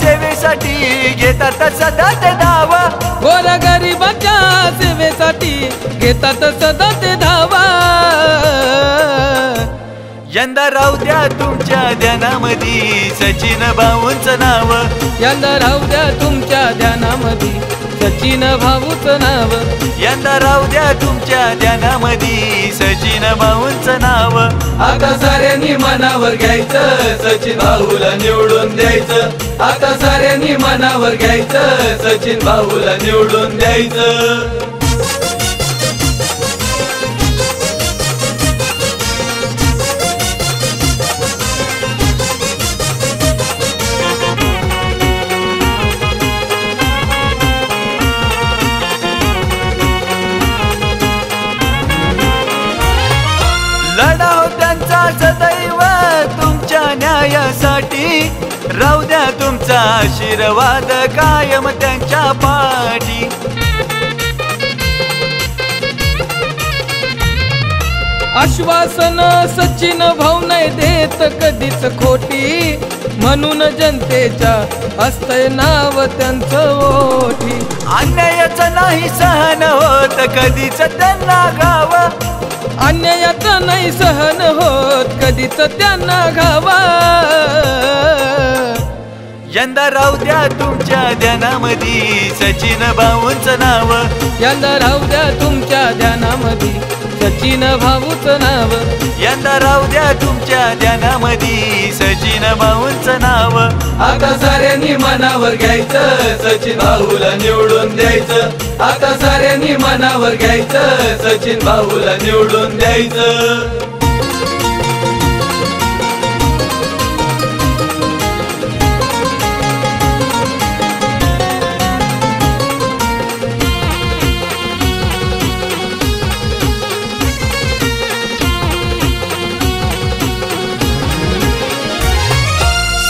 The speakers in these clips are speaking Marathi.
सेवेसाठी घेतात सदा ते धावा, गोरगरिबाच्या सेवेसाठी घेतात सदा ते धावा। यंदा राहू द्या तुमच्या ध्यानामध्ये सचिन भाऊंचं नाव, यंदा राहू द्या तुमच्या ध्यानामध्ये सचिन भाऊचं नाव, यंदा राहू द्या तुमच्या ध्यानामध्ये सचिन भाऊंचं नाव। आता साऱ्यांनी मनावर घ्यायचं सचिन भाऊला निवडून द्यायचं, आता साऱ्यांनी मनावर घ्यायचं सचिन भाऊला निवडून द्यायचं। लढाव त्यांचा सदैव तुमच्या न्यायासाठी, राहू द्या तुमचा आशीर्वाद कायम त्यांच्या पाठी। आश्वासन सचिन भाऊ नाही देत कधीच खोटी, म्हणून जनतेच्या असतंय नाव त्यांचं ओठी। अन्यायाचं नाही सहन होत कधीच त्यांना गाव, अन्यायाचं नाही सहन होत कधीच त्यांना घावा। यंदा राहू द्या तुमच्या ध्यानामध्ये सचिन भाऊंचं नाव, यंदा राहू द्या तुमच्या ध्यानामध्ये सचिन भाऊचं नाव, यंदा राहू द्या तुमच्या ध्यानामध्ये सचिन भाऊंचं नाव। आता साऱ्यांनी मनावर घ्यायचं सचिन भाऊला निवडून द्यायचं, आता साऱ्यांनी मनावर घ्यायचं सचिन भाऊला निवडून द्यायचं।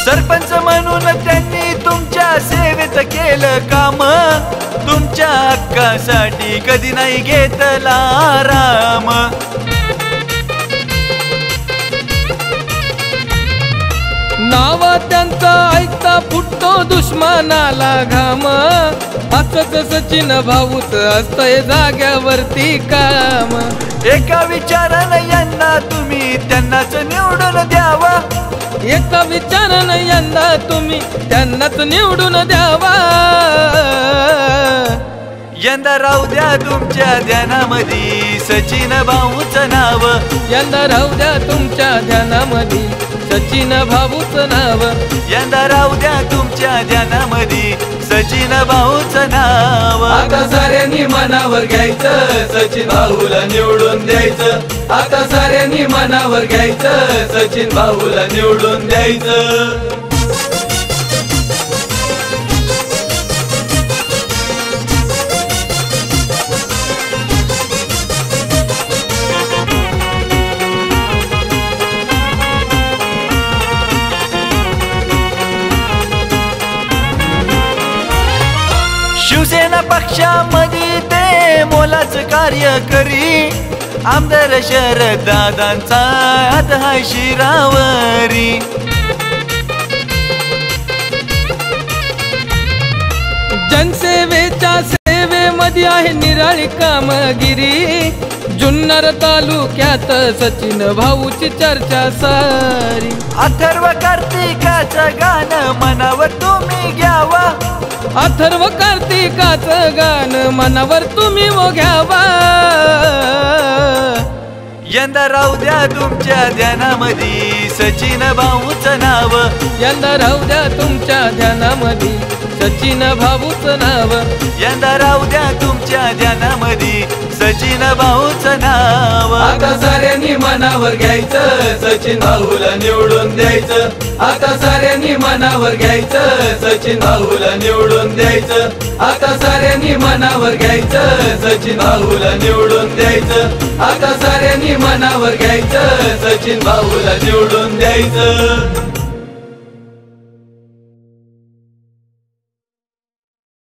सरपंच म्हणून त्यांनी तुमच्या सेवेत केलं काम, तुमच्या हक्कासाठी कधी नाही घेतला आराम। नाव त्यांचा ऐकता फुटतो दुश्मनाला घाम, असंच सचिन भाऊच असतंय जाग्यावरती काम। एका विचारानं यांना तुम्ही त्यांनाच निवडून द्यावा, एका विचारानं यंदा तुम्ही त्यांनाच निवडून द्यावा। यंदा राहू द्या तुमच्या ध्यानामध्ये सचिन भाऊचं नाव, यंदा राहू द्या तुमच्या ध्यानामध्ये सचिन भाऊचं नाव, यंदा राहू द्या तुमच्या ध्यानामध्ये सचिन भाऊचं नाव। आता साऱ्यांनी मनावर घ्यायचं सचिन भाऊला निवडून द्यायचं, आता साऱ्यांनी मनावर घ्यायचं सचिन भाऊला निवडून द्यायचं। शिवसेना पक्षामध्ये ते मोलाचं कार्य करी, आमदार शरद दादांचा हात हाय शिरावरी। जनसेवेच्या सेवेमध्ये आहे निराळी कामगिरी, जुन्नर तालुक्यात सचिन भाऊची चर्चा सारी। अथर्व कार्तिकाचं गाणं मनावर तुम्ही घ्यावा, अथर्व कार्तिकाचं गाणं मनावर तुम्ही घ्यावा। यंदा राहू द्या तुमच्या ध्यानामध्ये सचिन भाऊचं नाव, यंदा राहू द्या तुमच्या ध्यानामध्ये सचिन भाऊचं नाव, यंदा राहू द्या तुमच्या ध्यानामध्ये सचिन भाऊचं नाव। आता साऱ्यांनी मनावर घ्यायचं सचिन भाऊला निवडून द्यायचं, आता साऱ्यांनी मनावर घ्यायचं सचिन भाऊला निवडून द्यायचं, आता साऱ्यांनी मनावर घ्यायचं सचिन भाऊला निवडून द्यायचं, आता साऱ्यांनी मनावर घ्यायचं सचिन भाऊला निवडून द्यायचं।